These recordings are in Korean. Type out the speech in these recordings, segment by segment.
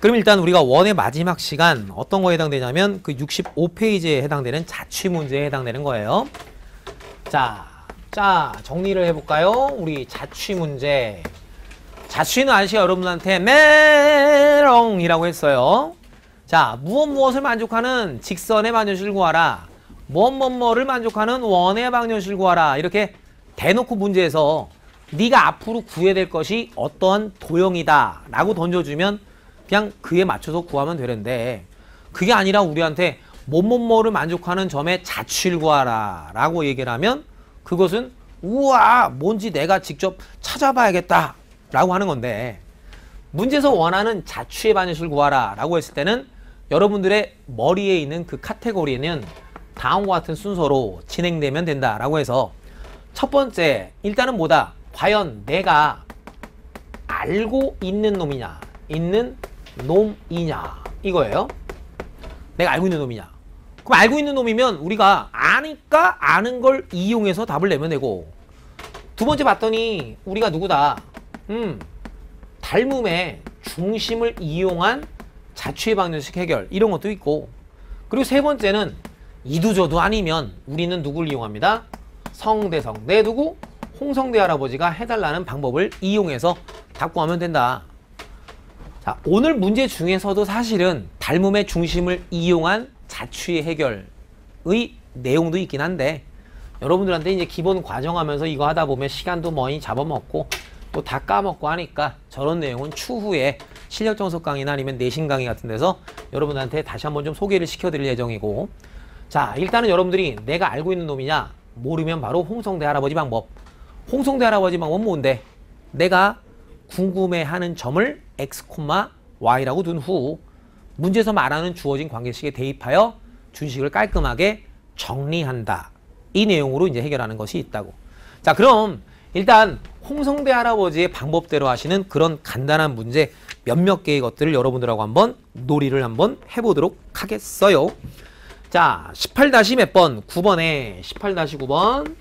그럼 일단 우리가 원의 마지막 시간 어떤 거에 해당되냐면 그 65페이지에 해당되는 자취문제에 해당되는 거예요. 자, 정리를 해볼까요? 우리 자취문제. 자취는 아저씨가 여러분한테 메롱이라고 했어요. 자, 무엇을 만족하는 직선의 방정식을 구하라. 뭐를 만족하는 원의 방정식을 구하라. 이렇게 대놓고 문제에서 네가 앞으로 구해야 될 것이 어떠한 도형이다 라고 던져주면 그냥 그에 맞춰서 구하면 되는데, 그게 아니라 우리한테 뭐를 만족하는 점의 자취를 구하라 라고 얘기를 하면 그것은 우와 뭔지 내가 직접 찾아봐야겠다 라고 하는 건데, 문제에서 원하는 자취의 방정식을 구하라 라고 했을 때는 여러분들의 머리에 있는 그 카테고리는 다음과 같은 순서로 진행되면 된다 라고 해서, 첫 번째 일단은 뭐다? 과연 내가 알고 있는 놈이냐 이거예요. 내가 알고 있는 놈이냐. 그럼 알고 있는 놈이면 우리가 아니까 아는 걸 이용해서 답을 내면 되고, 두 번째 봤더니 우리가 누구다? 닮음의 중심을 이용한 자취의 방정식 해결 이런 것도 있고, 그리고 세 번째는 이두저두 아니면 우리는 누구를 이용합니다? 성대성 내 누구? 홍성대 할아버지가 해달라는 방법을 이용해서 답 구하면 된다. 자, 오늘 문제 중에서도 사실은 닮음의 중심을 이용한 자취의 해결의 내용도 있긴 한데, 여러분들한테 이제 기본 과정하면서 이거 하다 보면 시간도 많이 잡아먹고 또 다 까먹고 하니까 저런 내용은 추후에 실력 정석 강의나 아니면 내신 강의 같은 데서 여러분들한테 다시 한번 좀 소개를 시켜드릴 예정이고, 자, 일단은 여러분들이 내가 알고 있는 놈이냐 모르면 바로 홍성대 할아버지 방법. 홍성대 할아버지 방법은 뭔데? 내가 궁금해하는 점을 x, y라고 둔 후 문제에서 말하는 주어진 관계식에 대입하여 준식을 깔끔하게 정리한다. 이 내용으로 이제 해결하는 것이 있다고. 자, 그럼 일단 홍성대 할아버지의 방법대로 하시는 그런 간단한 문제 몇몇 개의 것들을 여러분들하고 한번 놀이를 한번 해보도록 하겠어요. 자, 18- 번? 9번에 18-9번.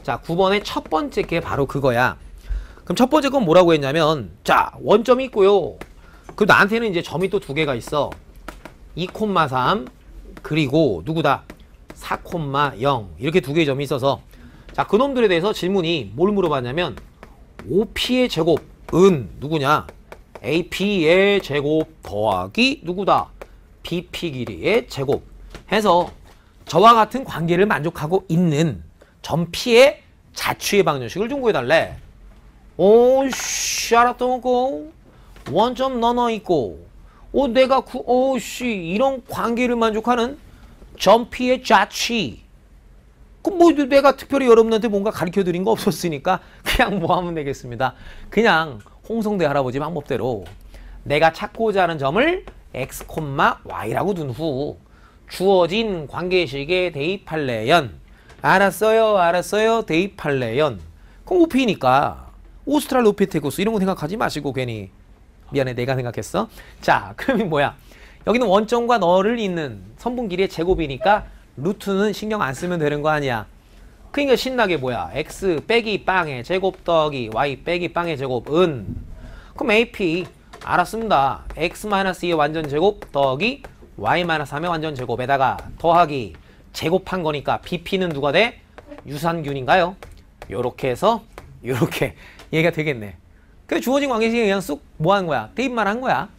자, 9번의 첫 번째 게 바로 그거야. 그럼 첫 번째 건 뭐라고 했냐면, 자, 원점이 있고요. 그 나한테는 이제 점이 또 두 개가 있어. 2,3 그리고 누구다? 4,0 이렇게 두 개의 점이 있어서, 자, 그놈들에 대해서 질문이 뭘 물어봤냐면, OP의 제곱은 누구냐? AP의 제곱 더하기 누구다? BP 길이의 제곱 해서 저와 같은 관계를 만족하고 있는 점 P의 자취의 방정식을 좀 구해달래. 오씨, 알았던 거 원점 너너 있고, 내가 이런 관계를 만족하는 점 P의 자취. 뭐 내가 특별히 여러분한테 뭔가 가르쳐 드린 거 없었으니까 그냥 뭐 하면 되겠습니다. 그냥 홍성대 할아버지 방법대로 내가 찾고자 하는 점을 x, y라고 둔 후 주어진 관계식에 대입할래연. 알았어요 대입할래연. 그럼 OP니까 오스트랄로피테쿠스 이런 거 생각하지 마시고 괜히 미안해 내가 생각했어. 자, 그러면 뭐야? 여기는 원점과 너를 잇는 선분 길이의 제곱이니까 루트는 신경 안 쓰면 되는 거 아니야. 그러니까 신나게 뭐야? x 빼기 빵의 제곱 더하기 y 빼기 빵의 제곱은, 그럼 AP 알았습니다. x-2의 완전 제곱 더하기 y-3의 완전 제곱에다가 더하기 제곱한 거니까 BP는 누가 돼? 유산균인가요? 요렇게 해서 요렇게 얘가 되겠네. 그 주어진 관계식에 그냥 쑥 뭐 하는 거야? 대입만 한 거야.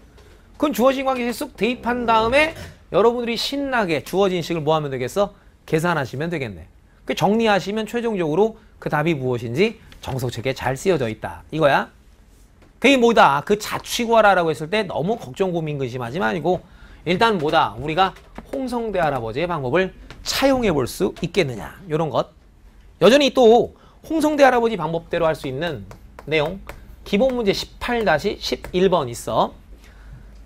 그럼 주어진 관계식 쑥 대입한 다음에 여러분들이 신나게 주어진 식을 뭐 하면 되겠어? 계산하시면 되겠네. 그 정리하시면 최종적으로 그 답이 무엇인지 정석책에 잘 쓰여져 있다. 이거야. 그게 뭐다? 그 자취 구하라라고 했을 때 너무 걱정 고민 근심하지 말고 일단 뭐다? 우리가 홍성대 할아버지의 방법을 차용해 볼 수 있겠느냐. 요런 것. 여전히 또 홍성대 할아버지 방법대로 할 수 있는 내용 기본 문제 18-11번 있어.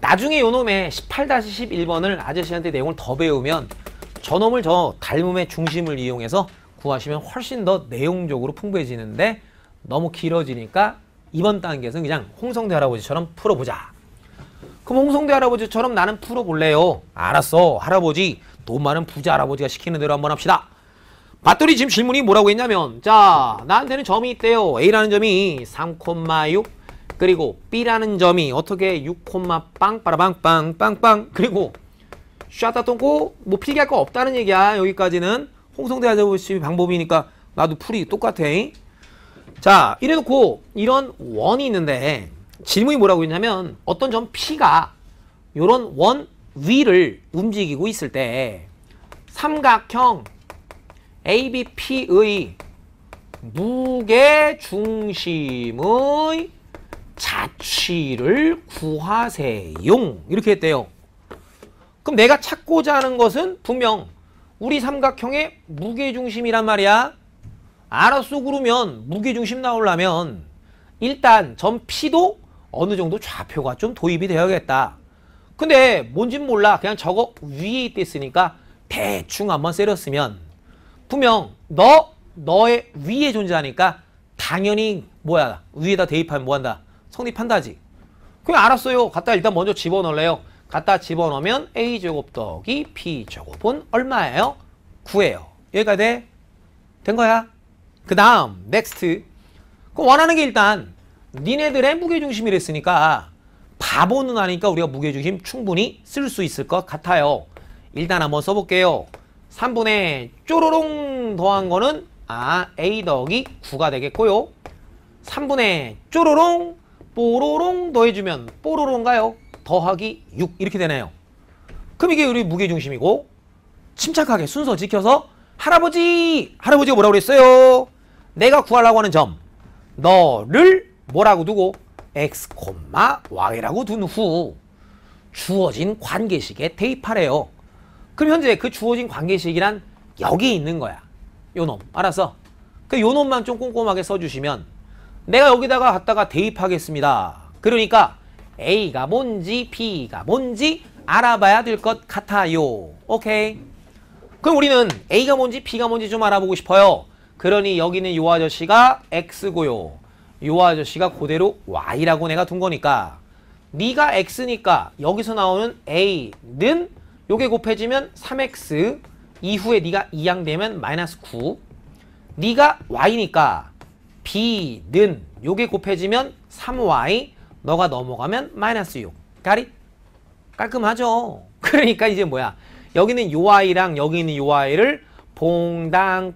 나중에 요놈의 18-11번을 아저씨한테 내용을 더 배우면 저놈을 저 닮음의 중심을 이용해서 구하시면 훨씬 더 내용적으로 풍부해지는데 너무 길어지니까 이번 단계에서는 그냥 홍성대 할아버지처럼 풀어보자. 그럼 홍성대 할아버지처럼 나는 풀어볼래요. 알았어. 할아버지, 돈 많은 부자 할아버지가 시키는 대로 한번 합시다. 봤더니 지금 질문이 뭐라고 했냐면, 자, 나한테는 점이 있대요. A라는 점이 3,6 그리고 B라는 점이 어떻게 6, 빵빠라빵빵빵빵 그리고 샤다 똥고 뭐 필기할 거 없다는 얘기야. 여기까지는 홍성대 알아보시 방법이니까 나도 풀이 똑같아. 자, 이래놓고 이런 원이 있는데 질문이 뭐라고 했냐면 어떤 점 P가 요런 원 위를 움직이고 있을 때 삼각형 ABP의 무게 중심의 자취를 구하세요. 이렇게 했대요. 그럼 내가 찾고자 하는 것은 분명 우리 삼각형의 무게중심이란 말이야. 알았어. 그러면 무게중심 나오려면 일단 점 P도 어느 정도 좌표가 좀 도입이 되어야겠다. 근데 뭔진 몰라. 그냥 저거 위에 있댔으니까 대충 한번 세렸으면 분명 너의 위에 존재하니까 당연히 뭐야 위에다 대입하면 뭐한다? 성립한다지. 그냥 알았어요. 갖다 일단 먼저 집어넣을래요. 갖다 집어넣으면 A제곱 더하기 B제곱은 얼마예요? 9예요. 여기까지 돼? 된 거야? 그 다음 넥스트. 그럼 원하는 게 일단 니네들의 무게중심이랬으니까 바보는 아니니까 우리가 무게중심 충분히 쓸 수 있을 것 같아요. 일단 한번 써볼게요. 3분의 쪼로롱 더한 거는 A 더하기 9가 되겠고요. 3분의 쪼로롱 뽀로롱 더해주면 뽀로롱가요? 더하기 6 이렇게 되네요. 그럼 이게 우리 무게중심이고 침착하게 순서 지켜서 할아버지가 뭐라고 그랬어요? 내가 구하려고 하는 점 너를 뭐라고 두고 x, y라고 둔 후 주어진 관계식에 대입하래요. 그럼 현재 그 주어진 관계식이란 여기 있는 거야. 요놈 알았어? 그 요놈만 좀 꼼꼼하게 써주시면 내가 여기다가 갖다가 대입하겠습니다. 그러니까 A가 뭔지 B가 뭔지 알아봐야 될 것 같아요. 오케이? 그럼 우리는 A가 뭔지 B가 뭔지 좀 알아보고 싶어요. 그러니 여기는 요 아저씨가 X고요. 요 아저씨가 그대로 Y라고 내가 둔 거니까 네가 X니까 여기서 나오는 A는 요게 곱해지면 3X 이후에 네가 2양 되면 마이너스 9 네가 Y니까 B는 요게 곱해지면 3Y 너가 넘어가면 마이너스 6 가리? 깔끔하죠? 그러니까 이제 뭐야 여기는 요 Y랑 여기 있는 요 Y를 퐁당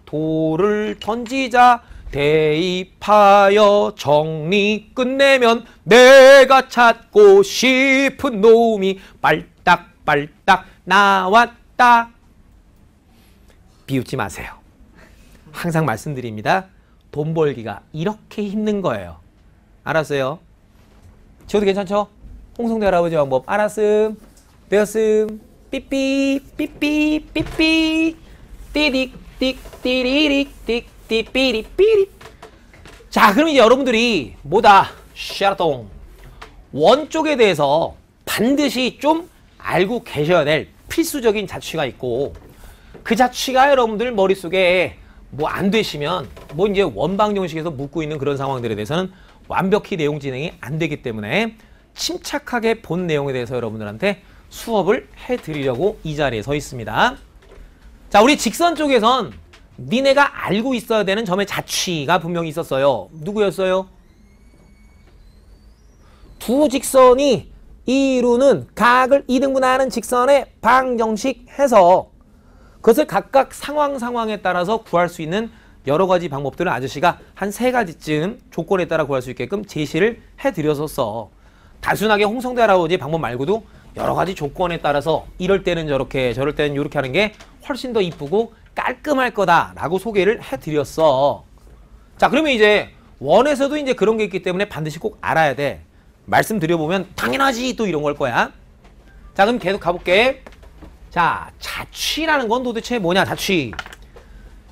돌을 던지자 대입하여 정리 끝내면 내가 찾고 싶은 놈이 빨딱빨딱 나왔다. 비웃지 마세요. 항상 말씀드립니다. 돈 벌기가 이렇게 힘든 거예요. 알았어요? 지워도 괜찮죠? 홍성대 할아버지 방법 알았음 되었음 삐삐 삐삐 삐삐 띠딕 띡 띠리릭 띡 띠삐리 삐리. 자 그럼 이제 여러분들이 뭐다 샤라똥 원 쪽에 대해서 반드시 좀 알고 계셔야 될 필수적인 자취가 있고 그 자취가 여러분들 머릿속에 뭐 안 되시면 뭐 이제 원방 정식에서 묻고 있는 그런 상황들에 대해서는 완벽히 내용 진행이 안 되기 때문에 침착하게 본 내용에 대해서 여러분들한테 수업을 해드리려고 이 자리에 서 있습니다. 자 우리 직선 쪽에선 니네가 알고 있어야 되는 점의 자취가 분명히 있었어요. 누구였어요? 두 직선이 이루는 각을 이등분하는 직선의 방정식 해서 그것을 각각 상황에 따라서 구할 수 있는 여러 가지 방법들을 아저씨가 한 3가지쯤 조건에 따라 구할 수 있게끔 제시를 해드렸었어. 단순하게 홍성대 할아버지 방법 말고도 여러 가지 조건에 따라서 이럴 때는 저렇게 저럴 때는 이렇게 하는 게 훨씬 더 이쁘고 깔끔할 거다라고 소개를 해드렸어. 자 그러면 이제 원에서도 이제 그런 게 있기 때문에 반드시 꼭 알아야 돼. 말씀드려보면 당연하지 또 이런 걸 거야. 자 그럼 계속 가볼게. 자 자취라는 건 도대체 뭐냐. 자취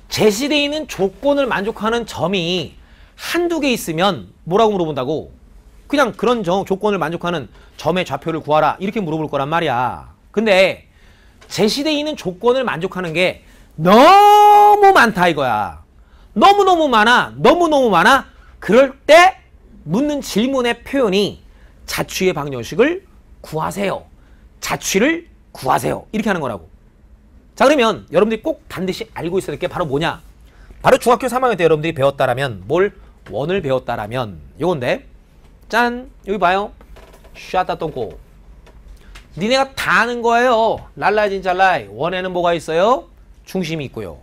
제시되어 있는 조건을 만족하는 점이 한두 개 있으면 뭐라고 물어본다고? 그냥 그런 조건을 만족하는 점의 좌표를 구하라 이렇게 물어볼 거란 말이야. 근데 제시되어 있는 조건을 만족하는 게 너무 많다 이거야. 너무너무 많아. 그럴 때 묻는 질문의 표현이 자취의 방정식을 구하세요. 자취를 구하세요. 이렇게 하는 거라고. 자 그러면 여러분들이 꼭 반드시 알고 있어야 될 게 바로 뭐냐. 바로 중학교 3학년 때 여러분들이 배웠다라면 뭘 원을 배웠다라면 요건데 짠! 여기 봐요. 샤따 똥꼬. 니네가 다 아는 거예요. 랄라진잘라이. 원에는 뭐가 있어요? 중심이 있고요.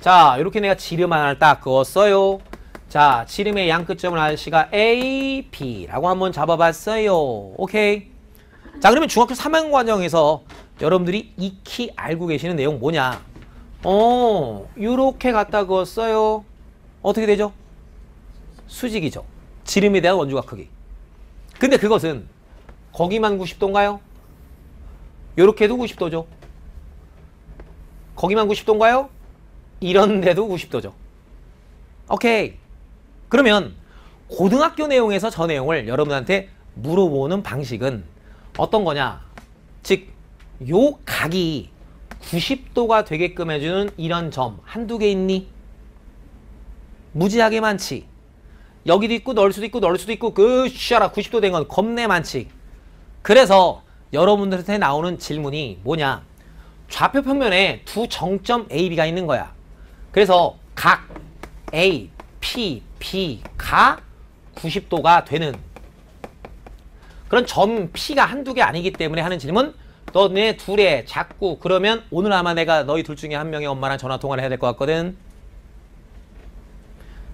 자, 이렇게 내가 지름 하나를 딱 그었어요. 자, 지름의 양끝점을 아저씨가 A, B라고 한번 잡아봤어요. 오케이. 자, 그러면 중학교 3학년 과정에서 여러분들이 익히 알고 계시는 내용 뭐냐? 요렇게 갖다 그었어요. 어떻게 되죠? 수직이죠. 지름에 대한 원주각 크기. 근데 그것은 거기만 90도인가요? 요렇게도 90도죠. 거기만 90도인가요? 이런 데도 90도죠. 오케이. 그러면 고등학교 내용에서 저 내용을 여러분한테 물어보는 방식은 어떤 거냐? 즉, 요 각이 90도가 되게끔 해주는 이런 점 한두 개 있니? 무지하게 많지. 여기도 있고 넣을 수도 있고 넣을 수도 있고 그 샤라 90도 된 건 겁내 많지. 그래서 여러분들한테 나오는 질문이 뭐냐? 좌표 평면에 두 정점 A, B가 있는 거야. 그래서 각 A, P, B가 90도가 되는 그런 점 P가 한두 개 아니기 때문에 하는 질문. 너네 둘에 자꾸 그러면 오늘 아마 내가 너희 둘 중에 한 명의 엄마랑 전화통화를 해야 될 것 같거든.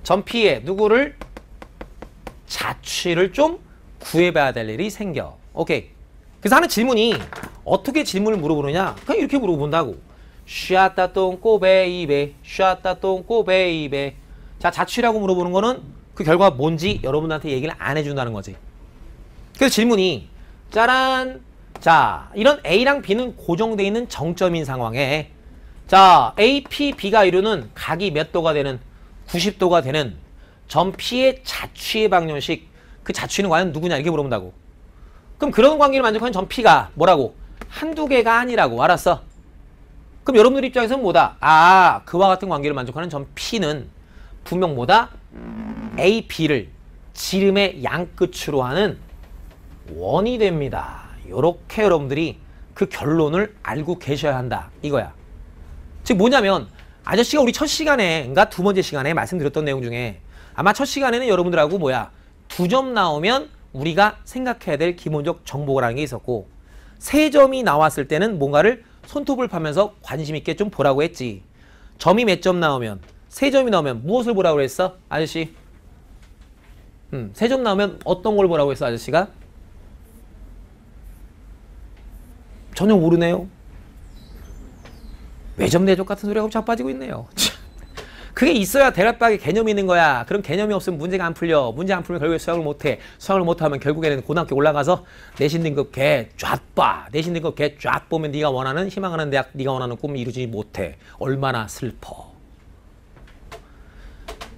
점 P에 누구를? 자취를 좀 구해봐야 될 일이 생겨. 오케이. 그래서 하는 질문이 어떻게 질문을 물어보느냐? 그냥 이렇게 물어본다고. 샤따 똥꼬 베이베 샤따 똥꼬 베이베. 자, 자취라고 물어보는 거는 그 결과가 뭔지 여러분한테 얘기를 안 해준다는 거지. 그래서 질문이 짜란. 자, 이런 A랑 B는 고정되어 있는 정점인 상황에 자, A, P, B가 이루는 각이 몇 도가 되는 90도가 되는 점 P의 자취의 방정식. 그 자취는 과연 누구냐 이렇게 물어본다고. 그럼 그런 관계를 만족하는 점 P가 뭐라고? 한두 개가 아니라고. 알았어? 그럼 여러분들 입장에서는 뭐다? 아, 그와 같은 관계를 만족하는 점 P는 분명 뭐다? A, B를 지름의 양끝으로 하는 원이 됩니다. 요렇게 여러분들이 그 결론을 알고 계셔야 한다. 이거야. 즉 뭐냐면 아저씨가 우리 첫 시간에 두 번째 시간에 말씀드렸던 내용 중에 아마 첫 시간에는 여러분들하고 뭐야? 2점 나오면 우리가 생각해야 될 기본적 정보라는 게 있었고 3점이 나왔을 때는 뭔가를 손톱을 파면서 관심 있게 좀 보라고 했지. 점이 몇 점 나오면 3점이 나오면 무엇을 보라고 했어? 아저씨? 3점 나오면 어떤 걸 보라고 했어? 아저씨가? 전혀 모르네요. 외점 내적 같은 소리가 자꾸 빠지고 있네요. 그게 있어야 대략박에 개념이 있는 거야. 그럼 개념이 없으면 문제가 안 풀려. 문제 안 풀면 결국에 수학을 못해. 수학을 못하면 결국에는 고등학교 올라가서 내신 등급 개 쫙봐. 내신 등급 개 쫙 보면 네가 원하는 희망하는 대학, 네가 원하는 꿈을 이루지 못해. 얼마나 슬퍼.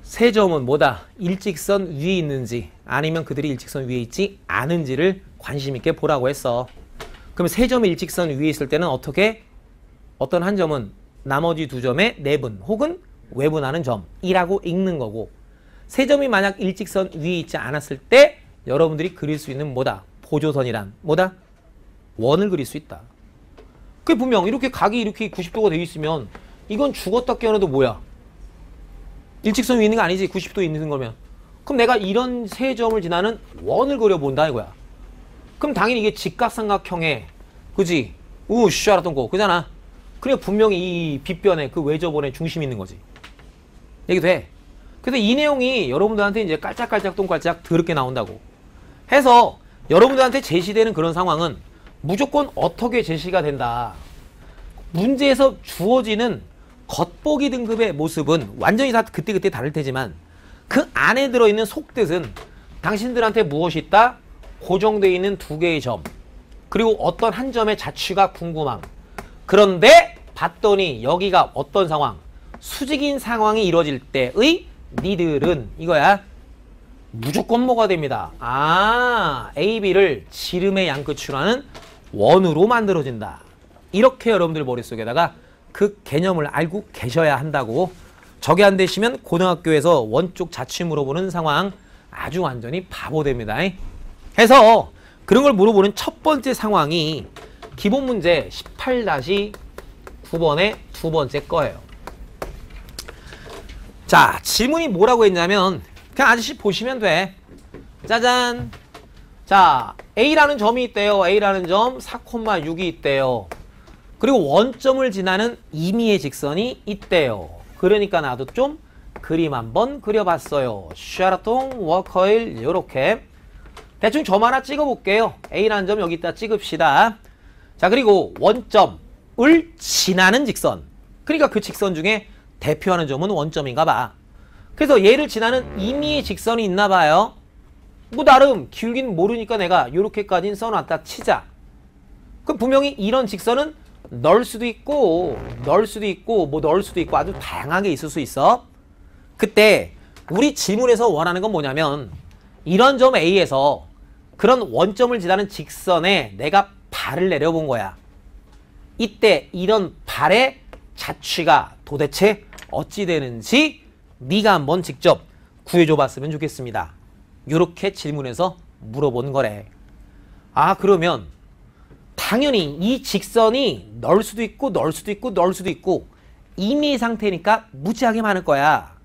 3점은 뭐다? 일직선 위에 있는지 아니면 그들이 일직선 위에 있지 않은지를 관심 있게 보라고 했어. 그럼 3점이 일직선 위에 있을 때는 어떻게? 어떤 한 점은 나머지 2점의 내분 혹은 외분하는 점이라고 읽는 거고 3점이 만약 일직선 위에 있지 않았을 때 여러분들이 그릴 수 있는 뭐다? 보조선이란 뭐다? 원을 그릴 수 있다. 그게 분명 이렇게 각이 이렇게 90도가 되어 있으면 이건 죽었다 깨어나도 뭐야? 일직선 위에 있는 거 아니지? 90도에 있는 거면. 그럼 내가 이런 3점을 지나는 원을 그려본다 이거야. 그럼 당연히 이게 직각삼각형의 그지? 우씨 알았던 거 그잖아. 그래 분명히 이 빗변에 그 외접원의 중심이 있는 거지. 얘기 돼. 그래서 이 내용이 여러분들한테 이제 깔짝깔짝 똥깔짝 더럽게 나온다고 해서 여러분들한테 제시되는 그런 상황은 무조건 어떻게 제시가 된다. 문제에서 주어지는 겉보기 등급의 모습은 완전히 다 그때그때 다를 테지만 그 안에 들어있는 속뜻은 당신들한테 무엇이 있다? 고정되어 있는 2개의 점 그리고 어떤 한 점의 자취가 궁금함. 그런데 봤더니 여기가 어떤 상황? 수직인 상황이 이루어질 때의 니들은 이거야. 무조건 뭐가 됩니다. 아, A, B를 지름의 양끝으로 하는 원으로 만들어진다. 이렇게 여러분들 머릿속에다가 그 개념을 알고 계셔야 한다고. 저게 안 되시면 고등학교에서 원쪽 자취 물어보는 상황 아주 완전히 바보 됩니다. 해서 그런 걸 물어보는 첫 번째 상황이 기본 문제 18-9번의 두 번째 거예요. 자, 질문이 뭐라고 했냐면 그냥 아저씨 보시면 돼. 짜잔. 자, A라는 점이 있대요. A라는 점 4,6이 있대요. 그리고 원점을 지나는 임의의 직선이 있대요. 그러니까 나도 좀 그림 한번 그려봤어요. 샤라통, 워커일 요렇게 대충 점 하나 찍어볼게요. A라는 점 여기다 찍읍시다. 자, 그리고 원점을 지나는 직선. 그러니까 그 직선 중에 대표하는 점은 원점인가 봐. 그래서 얘를 지나는 임의의 직선이 있나 봐요. 뭐 나름 기울기는 모르니까 내가 요렇게까지는 써놨다 치자. 그럼 분명히 이런 직선은 넣을 수도 있고 넣을 수도 있고 뭐 넣을 수도 있고 아주 다양하게 있을 수 있어. 그때 우리 질문에서 원하는 건 뭐냐면 이런 점 A에서 그런 원점을 지나는 직선에 내가 발을 내려본 거야. 이때 이런 발의 자취가 도대체 어찌 되는지 네가 한번 직접 구해줘 봤으면 좋겠습니다. 요렇게 질문해서 물어본 거래. 아, 그러면 당연히 이 직선이 넣을 수도 있고 넣을 수도 있고 넣을 수도 있고 임의 상태니까 무지하게 많을 거야.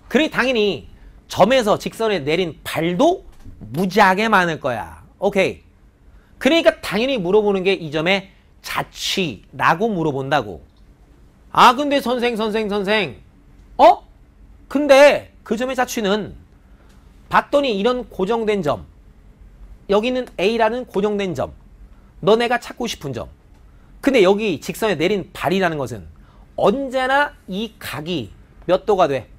그러니 당연히 점에서 직선에 내린 발도 무지하게 많을 거야. 오케이. 그러니까 당연히 물어보는 게 이 점의 자취라고 물어본다고. 아, 근데 선생. 근데 그 점의 자취는 봤더니 이런 고정된 점, 여기는 A라는 고정된 점, 너네가 찾고 싶은 점. 근데 여기 직선에 내린 발이라는 것은 언제나 이 각이 몇 도가 돼?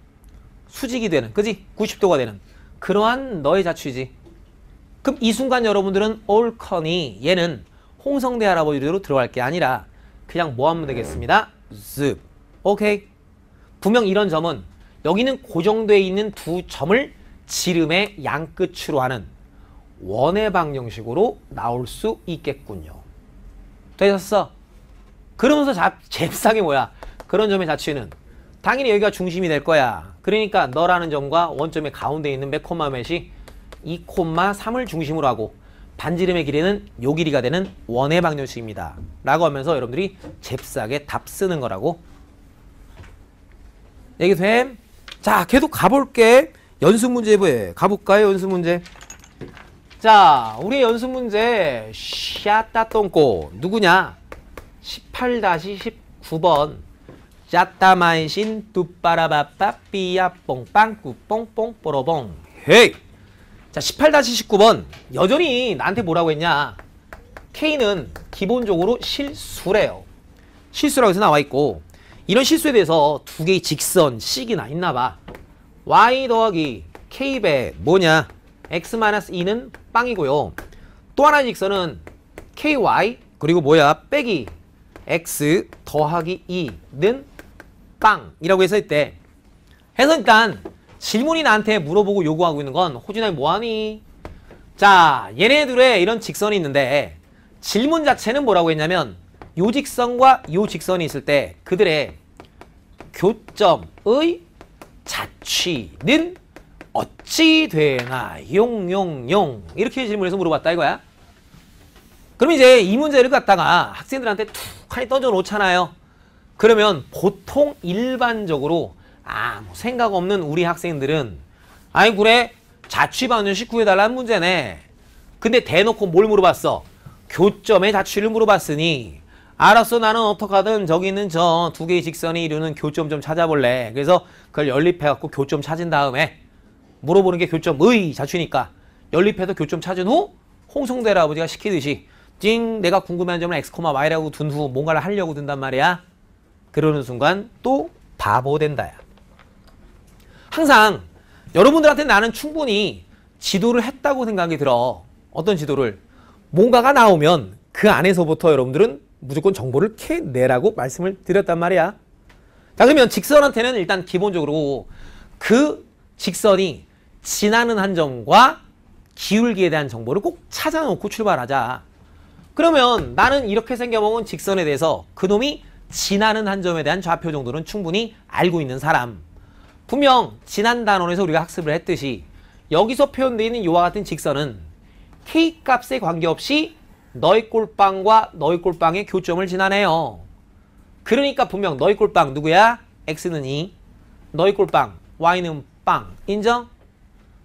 수직이 되는, 그지? 90도가 되는 그러한 너의 자취지. 그럼 이 순간 여러분들은 올커니 얘는 홍성대 할아버지로 들어갈 게 아니라 그냥 뭐 하면 되겠습니다? 습. 오케이. 분명 이런 점은 여기는 고정되어 있는 두 점을 지름의 양끝으로 하는 원의 방정식으로 나올 수 있겠군요. 되셨어? 그러면서 잽싸게 뭐야? 그런 점의 자취는 당연히 여기가 중심이 될 거야. 그러니까 너라는 점과 원점의 가운데 있는 몇 콤마 몇이 2,3을 중심으로 하고 반지름의 길이는 요 길이가 되는 원의 방정식입니다. 라고 하면서 여러분들이 잽싸게 답 쓰는 거라고. 얘기 됨? 자, 계속 가볼게. 연습 문제부에 가볼까요? 연습 문제. 자, 우리의 연습 문제 샤따똥꼬 누구냐? 18-19번 짜따마이신 뚜빠라바빠 삐야 뽕빵 꾸뽕뽕 뽀로봉 헤이. 자, 18-19번 여전히 나한테 뭐라고 했냐? K는 기본적으로 실수래요. 실수라고 해서 나와 있고 이런 실수에 대해서 두 개의 직선 식이나 있나 봐. y 더하기 k배 뭐냐? x-2는 빵이고요. 또 하나의 직선은 ky 그리고 뭐야? 빼기 x 더하기 2는 빵이라고 해서 있대. 해서 일단 질문이 나한테 물어보고 요구하고 있는 건 호진아 뭐하니? 자, 얘네들의 이런 직선이 있는데 질문 자체는 뭐라고 했냐면 요 직선과 요 직선이 있을 때 그들의 교점의 자취는 어찌 되나 용용용 이렇게 질문해서 물어봤다 이거야. 그럼 이제 이 문제를 갖다가 학생들한테 툭하니 던져 놓잖아요. 그러면 보통 일반적으로 아무 생각 없는 우리 학생들은 아이 그래 자취 방정식 구해달라는 문제네. 근데 대놓고 뭘 물어봤어? 교점의 자취를 물어봤으니 알았어 나는 어떡하든 저기 있는 저 두 개의 직선이 이루는 교점 좀 찾아볼래. 그래서 그걸 연립해갖고 교점 찾은 다음에 물어보는 게 교점의 자취니까 연립해서 교점 찾은 후 홍성대 할아버지가 시키듯이 찡 내가 궁금해하는 점을 x, y라고 둔 후 뭔가를 하려고 든단 말이야. 그러는 순간 또 바보 된다야. 항상 여러분들한테 나는 충분히 지도를 했다고 생각이 들어. 어떤 지도를? 뭔가가 나오면 그 안에서부터 여러분들은 무조건 정보를 캐내라고 말씀을 드렸단 말이야. 자, 그러면 직선한테는 일단 기본적으로 그 직선이 지나는 한 점과 기울기에 대한 정보를 꼭 찾아놓고 출발하자. 그러면 나는 이렇게 생겨먹은 직선에 대해서 그놈이 지나는 한 점에 대한 좌표 정도는 충분히 알고 있는 사람. 분명 지난 단원에서 우리가 학습을 했듯이 여기서 표현되어 있는 이와 같은 직선은 K값에 관계없이 너의 꼴빵과 너의 꼴빵의 교점을 지나네요. 그러니까 분명 너의 꼴빵 누구야? X는 2, 너의 꼴빵 Y는 빵. 인정?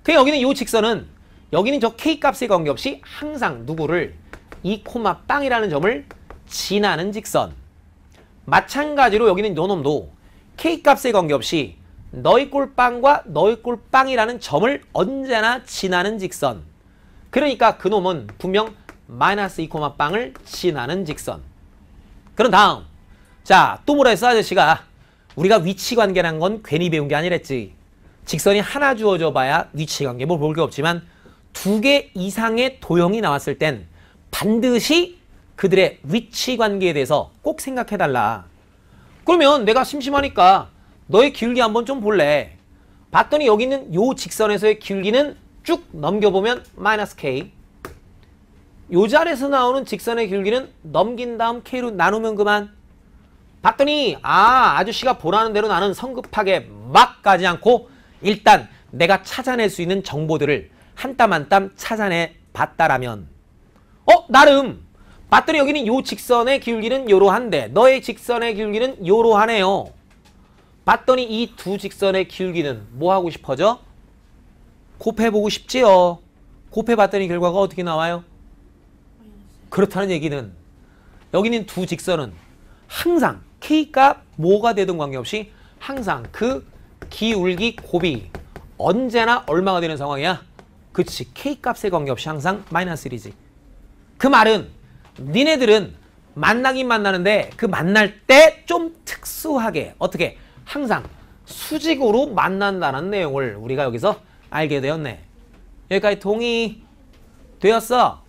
그 여기는 이 직선은 여기는 저 K값에 관계없이 항상 누구를 2, 빵이라는 점을 지나는 직선. 마찬가지로 여기는 요 놈도 K값에 관계없이 너희 꼴빵과 너희 꼴빵이라는 점을 언제나 지나는 직선. 그러니까 그 놈은 분명 마이너스 2, 빵을 지나는 직선. 그런 다음 자, 또 뭐라 했어 아저씨가? 우리가 위치관계란 건 괜히 배운 게 아니랬지. 직선이 하나 주어져 봐야 위치관계 뭐 볼 게 없지만 2개 이상의 도형이 나왔을 땐 반드시 그들의 위치관계에 대해서 꼭 생각해달라. 그러면 내가 심심하니까 너의 기울기 한번 좀 볼래. 봤더니 여기 있는 요 직선에서의 기울기는 쭉 넘겨보면 마이너스 K. 요 자리에서 나오는 직선의 기울기는 넘긴 다음 K로 나누면 그만. 봤더니 아저씨가 보라는 대로 나는 성급하게 막 가지 않고 일단 내가 찾아낼 수 있는 정보들을 한 땀 한 땀 찾아내 봤다라면 나름 봤더니 여기는 요 직선의 기울기는 요러한데 너의 직선의 기울기는 요러하네요. 봤더니 이 두 직선의 기울기는 뭐 하고 싶어져? 곱해보고 싶지요. 곱해봤더니 결과가 어떻게 나와요? 그렇다는 얘기는 여기는 두 직선은 항상 K값 뭐가 되든 관계없이 항상 그 기울기 곱이 언제나 얼마가 되는 상황이야? 그치, K값에 관계없이 항상 마이너스 1이지. 그 말은 니네들은 만나긴 만나는데 그 만날 때 좀 특수하게 어떻게 항상 수직으로 만난다는 내용을 우리가 여기서 알게 되었네. 여기까지 동의 되었어?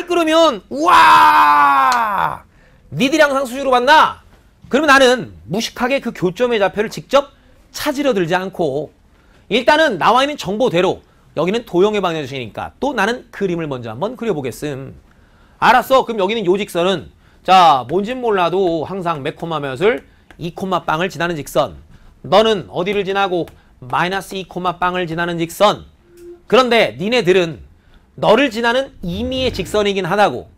그러면 우와 니들이 항상 수직으로 만나? 그러면 나는 무식하게 그 교점의 좌표를 직접 찾으려 들지 않고 일단은 나와 있는 정보대로 여기는 도형의 방정식이니까 또 나는 그림을 먼저 한번 그려보겠음. 알았어. 그럼 여기는 요 직선은 자 뭔진 몰라도 항상 몇 코마 몇을 2, 빵을 지나는 직선. 너는 어디를 지나고 마이너스 2, 빵을 지나는 직선. 그런데 니네들은 너를 지나는 임의의 직선이긴 하다고.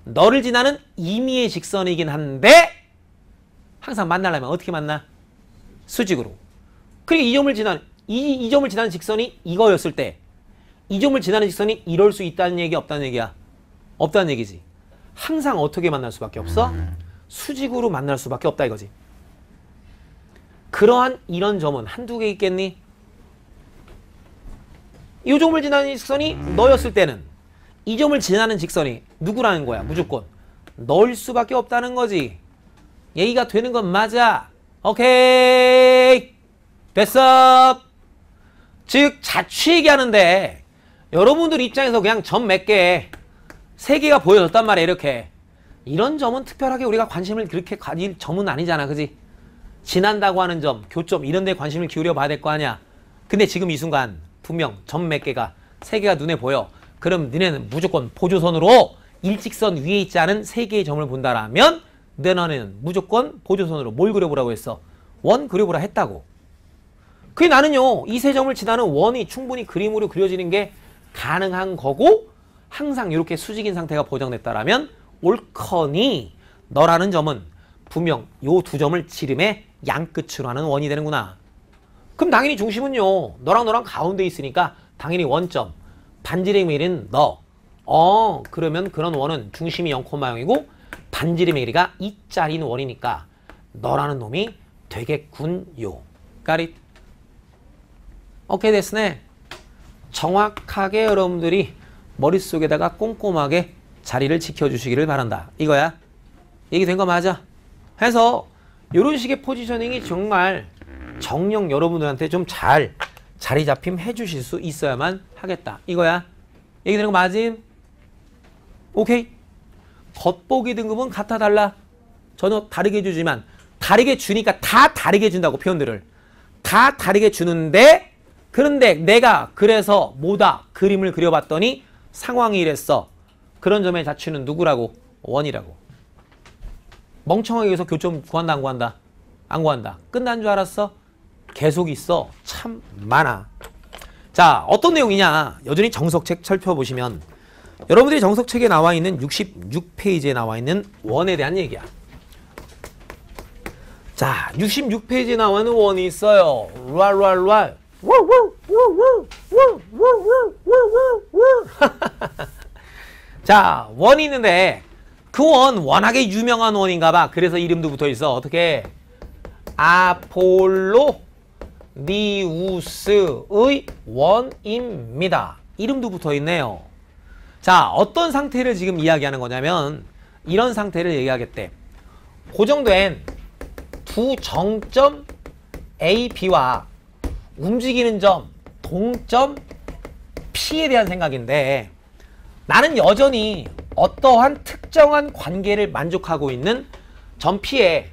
너를 지나는 임의의 직선이긴 한데 항상 만나려면 어떻게 만나? 수직으로. 그리고 이 점을 지나는 이 점을 지나는 직선이 이거였을 때 이 점을 지나는 직선이 이럴 수 있다는 얘기 없다는 얘기야? 없다는 얘기지. 항상 어떻게 만날 수밖에 없어? 수직으로 만날 수밖에 없다 이거지. 그러한 이런 점은 한두 개 있겠니? 이 점을 지나는 직선이 너였을 때는 이 점을 지나는 직선이 누구라는 거야? 무조건 너일 수밖에 없다는 거지. 얘기가 되는 건 맞아. 오케이 됐어. 즉 자취 얘기하는데 여러분들 입장에서 그냥 점 몇 개, 3개가 보여졌단 말이야. 이렇게 이런 점은 특별하게 우리가 관심을 그렇게 가질 점은 아니잖아. 그지? 지난다고 하는 점, 교점 이런 데 관심을 기울여 봐야 될 거 아니야. 근데 지금 이 순간 분명 점 몇 개가 3개가 눈에 보여. 그럼 너네는 무조건 보조선으로 일직선 위에 있지 않은 3개의 점을 본다라면 너네는 무조건 보조선으로 뭘 그려보라고 했어? 원 그려보라 했다고. 그게 나는요 이 세 점을 지나는 원이 충분히 그림으로 그려지는 게 가능한 거고 항상 이렇게 수직인 상태가 보장됐다라면 옳거니 너라는 점은 분명 요 두 점을 지름의 양끝으로 하는 원이 되는구나. 그럼 당연히 중심은요 너랑 가운데 있으니까 당연히 원점. 반지름의 1은 너. 그러면 그런 원은 중심이 0,0이고 반지름의 길이가 2짜리인 원이니까 너라는 놈이 되겠군요. Got it? 오케이 됐으네. 정확하게 여러분들이 머릿속에다가 꼼꼼하게 자리를 지켜주시기를 바란다. 이거야. 얘기된 거 맞아? 해서 이런 식의 포지셔닝이 정말 정녕 여러분들한테 좀 잘 자리 잡힘 해주실 수 있어야만 하겠다. 이거야. 얘기되는 거 맞음? 오케이. 겉보기 등급은 같아 달라. 전혀 다르게 주지만 다르게 주니까 다 다르게 준다고 표현들을. 다 다르게 주는데 그런데 내가 그래서 뭐다 그림을 그려봤더니 상황이 이랬어. 그런 점의 자취는 누구라고? 원이라고. 멍청하게 여기서 교점 구한다 안 구한다? 안 구한다. 끝난 줄 알았어? 계속 있어. 참 많아. 자 어떤 내용이냐. 여전히 정석책 살펴보시면 여러분들이 정석책에 나와 있는 66페이지에 나와 있는 원에 대한 얘기야. 자 66페이지에 나와 있는 원이 있어요. 랄 자, 원이 있는데 그 원 워낙에 유명한 원인가 봐. 그래서 이름도 붙어 있어. 어떻게? 아폴로 니우스의 원입니다. 이름도 붙어 있네요. 자, 어떤 상태를 지금 이야기하는 거냐면 이런 상태를 얘기하겠대. 고정된 두 정점 A, B와 움직이는 점 동점 P에 대한 생각인데 나는 여전히 어떠한 특정한 관계를 만족하고 있는 점 P의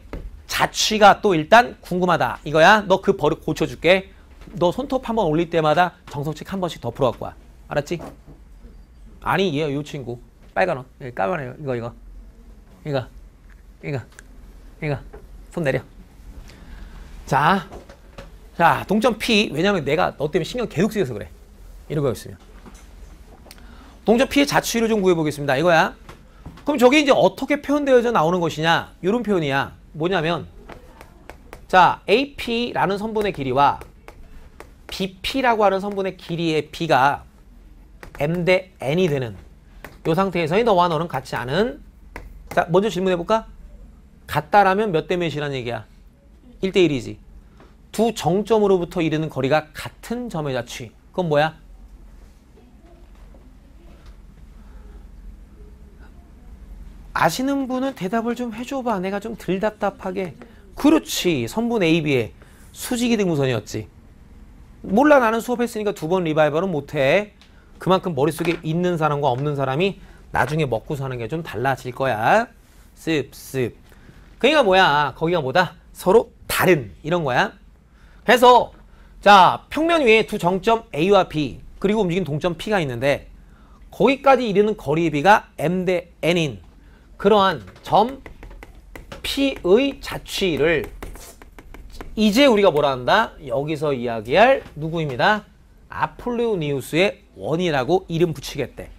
자취가 또 일단 궁금하다. 이거야. 너 그 버릇 고쳐줄게. 너 손톱 한번 올릴 때마다 정석책 한 번씩 더 풀어갖고 와. 알았지? 아니 얘 요 친구 빨간 옷 까만해요. 이거 손 내려. 자 동점 P. 왜냐면 내가 너 때문에 신경 계속 쓰여서 그래. 이런 거였으면 동점 P의 자취를 좀 구해보겠습니다. 이거야. 그럼 저게 이제 어떻게 표현되어져 나오는 것이냐? 이런 표현이야. 뭐냐면 자 AP라는 선분의 길이와 BP라고 하는 선분의 길이의 B가 M 대 N이 되는 이 상태에서의 너와 너는 같지 않은. 자 먼저 질문해볼까? 같다라면 몇 대 몇이란 얘기야? 1대 1이지. 두 정점으로부터 이르는 거리가 같은 점의 자취. 그건 뭐야? 아시는 분은 대답을 좀 해줘봐. 내가 좀 덜 답답하게. 그렇지. 선분 AB의 수직이등분선이었지. 몰라. 나는 수업했으니까 2번 리바이벌은 못해. 그만큼 머릿속에 있는 사람과 없는 사람이 나중에 먹고 사는 게 좀 달라질 거야. 습습. 그러니까 뭐야. 거기가 뭐다? 서로 다른 이런 거야. 그래서 자 평면 위에 두 정점 A와 B 그리고 움직이는 동점 P가 있는데 거기까지 이르는 거리의 B가 M 대 N인 그러한 점 P의 자취를 이제 우리가 뭐라 한다? 여기서 이야기할 누구입니다? 아폴로니우스의 원이라고 이름 붙이겠대.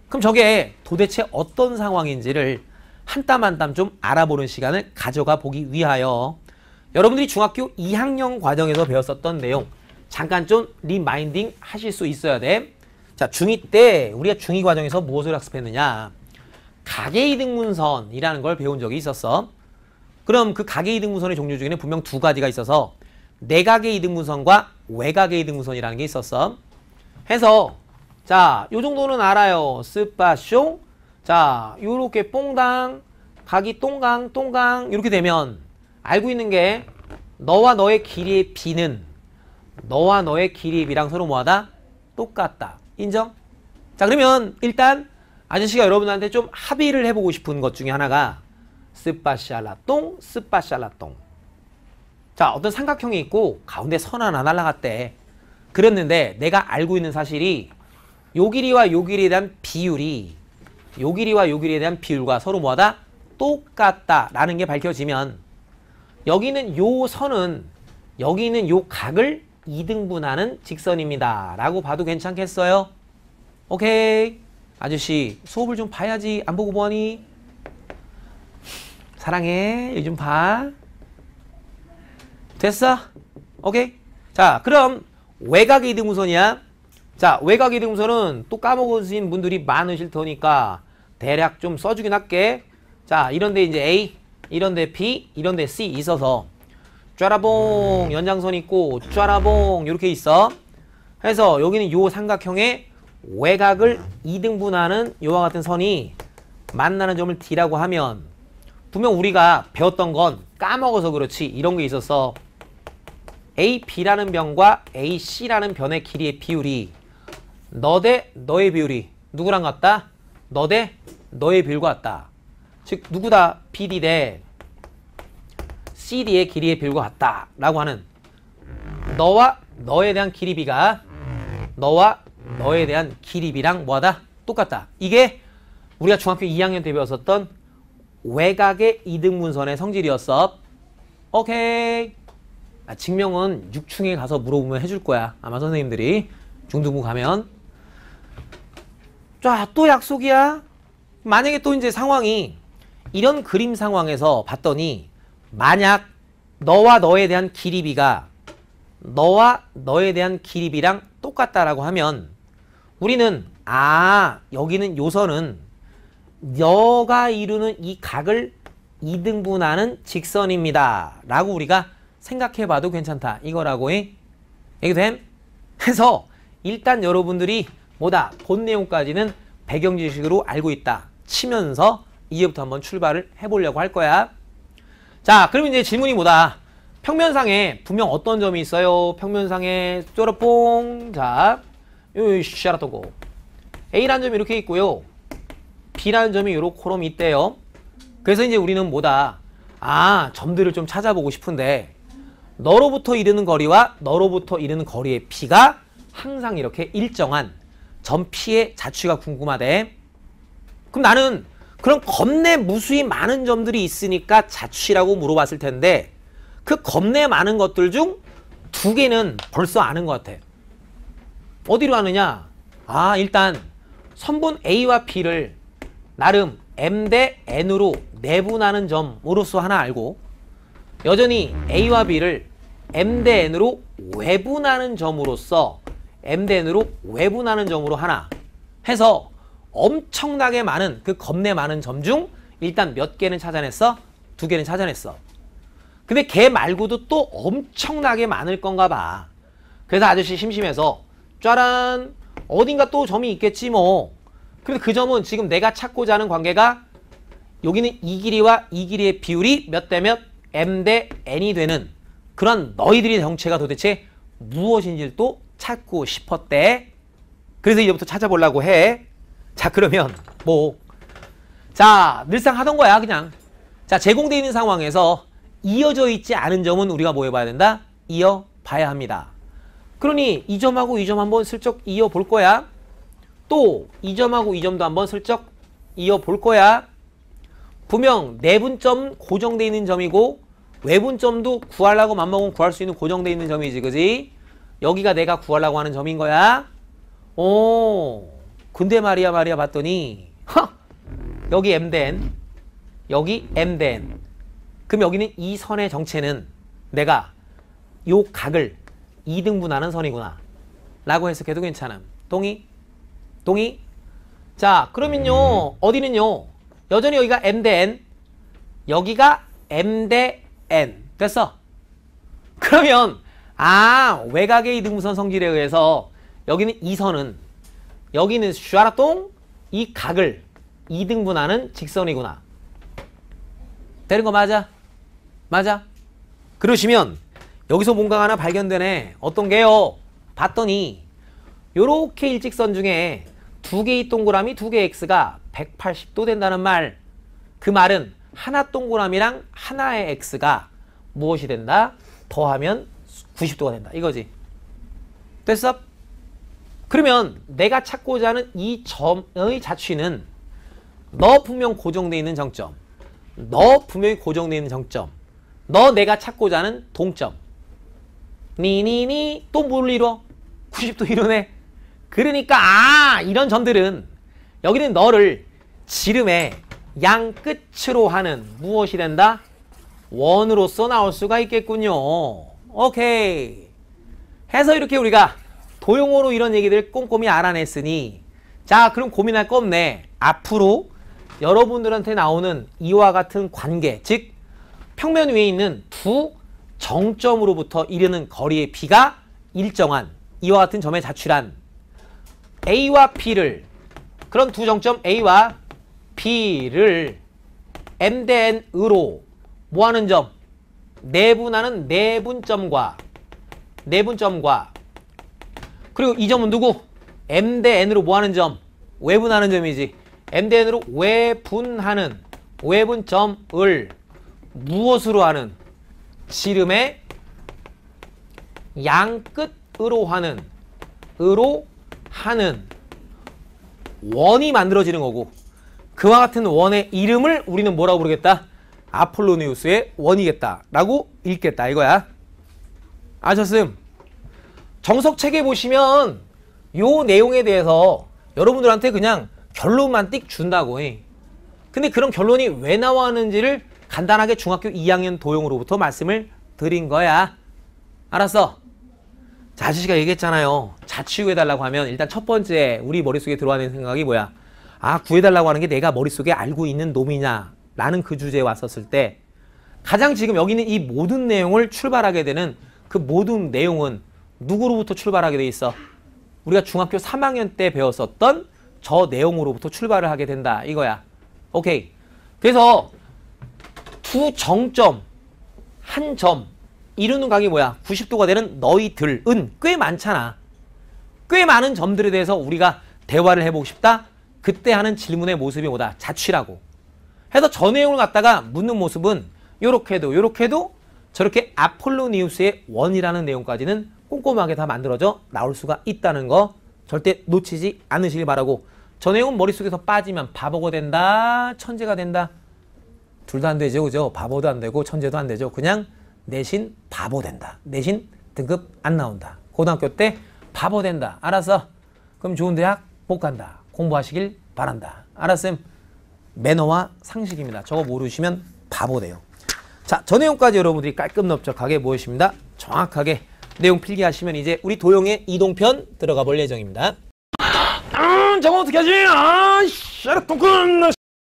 그럼 저게 도대체 어떤 상황인지를 한 땀 한 땀 좀 알아보는 시간을 가져가 보기 위하여 여러분들이 중학교 2학년 과정에서 배웠었던 내용 잠깐 좀 리마인딩 하실 수 있어야 돼. 자, 중2 때 우리가 중2 과정에서 무엇을 학습했느냐? 가계이등분선이라는 걸 배운 적이 있었어. 그럼 그 가계이등분선의 종류 중에는 분명 두 가지가 있어서 내가계이등분선과 외가계이등분선이라는 게 있었어. 해서 자, 요 정도는 알아요. 스빠숑. 자, 요렇게 뽕당, 각이 똥강, 똥강 이렇게 되면 알고 있는 게 너와 너의 길이의 B는 너와 너의 길이의 B랑 서로 뭐하다? 똑같다. 인정? 자, 그러면 일단 아저씨가 여러분한테 좀 합의를 해보고 싶은 것 중에 하나가 스파샬라똥, 스파샬라똥. 자, 어떤 삼각형이 있고 가운데 선 하나 날라갔대. 그랬는데 내가 알고 있는 사실이 요 길이와 요 길이에 대한 비율이 요 길이와 요 길이에 대한 비율과 서로 뭐하다? 똑같다라는 게 밝혀지면 여기는 요 선은 여기 있는 요 각을 2등분하는 직선입니다. 라고 봐도 괜찮겠어요? 오케이. 아저씨 수업을 좀 봐야지. 안 보고 뭐하니? 사랑해. 요즘 봐. 됐어? 오케이. 자, 그럼 외곽의 이등분선이야. 자, 외곽의 이등분선은 또 까먹으신 분들이 많으실 테니까 대략 좀 써주긴 할게. 자, 이런데 이제 A, 이런데 B, 이런데 C 있어서 쫘라봉 연장선 있고 쫘라봉 이렇게 있어. 해서 여기는 요 삼각형의 외곽을 2등분하는 요와 같은 선이 만나는 점을 D라고 하면 분명 우리가 배웠던 건 까먹어서 그렇지 이런 게 있었어. AB라는 변과 AC라는 변의 길이의 비율이 너 대 너의 비율이 누구랑 같다? 너 대 너의 비율과 같다. 즉 누구다? BD 대 CD의 길이의 비율과 같다 라고 하는 너와 너에 대한 길이 B가 너와 너에 대한 길이 B랑 뭐하다? 똑같다. 이게 우리가 중학교 2학년 때 배웠었던 외곽의 이등분선의 성질이었어. 오케이. 증명은 6층에 가서 물어보면 해줄 거야. 아마 선생님들이 중등부 가면. 자, 또 약속이야. 만약에 또 이제 상황이 이런 그림 상황에서 봤더니 만약 너와 너에 대한 길이 B가 너와 너에 대한 기립이랑 똑같다라고 하면 우리는 여기는 요선은 너가 이루는 이 각을 이등분하는 직선입니다 라고 우리가 생각해봐도 괜찮다 이거라고 해. 얘기됨? 해서 일단 여러분들이 본 내용까지는 배경 지식으로 알고 있다 치면서 이제부터 한번 출발을 해보려고 할 거야. 자, 그럼 이제 질문이 평면상에 분명 어떤 점이 있어요? 평면상에 쪼르뽕. 자, 샤라토고 A라는 점이 이렇게 있고요. B라는 점이 요렇게 있대요. 그래서 이제 우리는 점들을 좀 찾아보고 싶은데 너로부터 이르는 거리와 너로부터 이르는 거리의 B가 항상 이렇게 일정한 점 P의 자취가 궁금하대. 그럼 나는 그런 겁내 무수히 많은 점들이 있으니까 자취라고 물어봤을 텐데 그 겁내 많은 것들 중 2개는 벌써 아는 것 같아. 어디로 아느냐? 일단 선분 A와 B를 나름 M 대 N으로 내분하는 점으로서 하나 알고 여전히 A와 B를 M 대 N으로 외분하는 점으로서 M 대 N으로 외분하는 점으로 하나 해서 엄청나게 많은 그 겁내 많은 점 중 일단 몇 개는 찾아냈어? 2개는 찾아냈어. 근데 걔 말고도 또 엄청나게 많을 건가 봐. 그래서 아저씨 심심해서 짜란 어딘가 또 점이 있겠지 뭐. 근데 그 점은 지금 내가 찾고자 하는 관계가 여기는 이 길이와 이 길이의 비율이 몇 대 몇 M 대 N이 되는 그런 너희들의 정체가 도대체 무엇인지를 또 찾고 싶었대. 그래서 이제부터 찾아보려고 해. 자, 그러면 자, 늘상 하던 거야 그냥. 자, 제공되어 있는 상황에서 이어져 있지 않은 점은 우리가 뭐 해봐야 된다? 이어봐야 합니다. 그러니 이 점하고 이 점 한번 슬쩍 이어볼 거야. 또 이 점하고 이 점도 한번 슬쩍 이어볼 거야. 분명 내분점 고정되어 있는 점이고 외분점도 구하려고 맘먹으면 구할 수 있는 고정되어 있는 점이지, 그지? 여기가 내가 구하려고 하는 점인 거야. 근데 말이야 봤더니 여기 M 대 N, 여기 M 대 N. 그럼 여기는 이 선의 정체는 내가 요 각을 2등분하는 선이구나 라고 해석해도 괜찮음. 동의? 동의? 자, 그러면요 어디는요 여전히 여기가 M 대 N, 여기가 M 대 N. 됐어? 그러면 외곽의 이등분선 성질에 의해서 여기는 이 선은 여기는 슈아라똥 이 각을 2등분하는 직선이구나. 되는 거 맞아? 맞아? 그러시면 여기서 뭔가 하나 발견되네. 어떤 게요? 봤더니 요렇게 일직선 중에 2개의 동그라미 2개의 x가 180도 된다는 말. 그 말은 하나 동그라미랑 하나의 x가 무엇이 된다? 더하면 90도가 된다. 이거지. 됐어? 그러면 내가 찾고자 하는 이 점의 자취는 너 분명 고정되어 있는 정점, 너 분명히 고정되어 있는 정점, 너 내가 찾고자 하는 동점, 니니니 또 뭘 이뤄? 90도 이루네. 그러니까 이런 점들은 여기는 너를 지름의 양 끝으로 하는 무엇이 된다? 원으로서 나올 수가 있겠군요. 오케이. 해서 이렇게 우리가 도용어로 이런 얘기들 꼼꼼히 알아냈으니 자, 그럼 고민할 거 없네. 앞으로 여러분들한테 나오는 이와 같은 관계, 즉 평면 위에 있는 두 정점으로부터 이르는 거리의 B가 일정한 이와 같은 점의 자취란 A와 B를, 그런 두 정점 A와 B를 M 대 N으로 뭐하는 점? 내분하는 내분점과 그리고 이 점은 누구? M 대 N으로 뭐하는 점? 외분하는 점이지. M 대 N으로 외분하는 외분점을 무엇으로 하는? 지름의 양 끝으로 하는 원이 만들어지는 거고, 그와 같은 원의 이름을 우리는 뭐라고 부르겠다? 아폴로니우스의 원이겠다 라고 읽겠다 이거야. 아셨음? 정석책에 보시면 요 내용에 대해서 여러분들한테 그냥 결론만 띡 준다고 해. 근데 그런 결론이 왜 나왔는지를 간단하게 중학교 2학년 도형으로부터 말씀을 드린 거야. 알았어? 자, 아저씨가 얘기했잖아요. 자취 구해달라고 하면 일단 첫 번째 우리 머릿속에 들어가는 생각이 뭐야? 아, 구해달라고 하는 게 내가 머릿속에 알고 있는 놈이냐? 라는 그 주제에 왔었을 때 가장 지금 여기 있는 이 모든 내용을 출발하게 되는 그 모든 내용은 누구로부터 출발하게 돼 있어? 우리가 중학교 3학년 때 배웠었던 저 내용으로부터 출발을 하게 된다. 이거야. 오케이. 그래서 두 정점, 한 점 이루는 각이 뭐야? 90도가 되는 너희들은 꽤 많잖아. 꽤 많은 점들에 대해서 우리가 대화를 해보고 싶다? 그때 하는 질문의 모습이 뭐다? 자취라고. 해서 저 내용을 갖다가 묻는 모습은 요렇게도 저렇게 아폴로니우스의 원이라는 내용까지는 꼼꼼하게 다 만들어져 나올 수가 있다는 거 절대 놓치지 않으시길 바라고. 저 내용은 머릿속에서 빠지면 바보가 된다, 천재가 된다. 둘 다 안 되죠, 그죠? 바보도 안 되고 천재도 안 되죠. 그냥 내신 바보 된다. 내신 등급 안 나온다. 고등학교 때 바보 된다. 알았어? 그럼 좋은 대학 못 간다. 공부하시길 바란다. 알았음? 매너와 상식입니다. 저거 모르시면 바보 돼요. 자, 저 내용까지 여러분들이 깔끔넓적하게 모였습니다. 정확하게 내용 필기하시면 이제 우리 도형의 이동편 들어가 볼 예정입니다. 저거 어떻게 하지? 아, 샤르 똥큰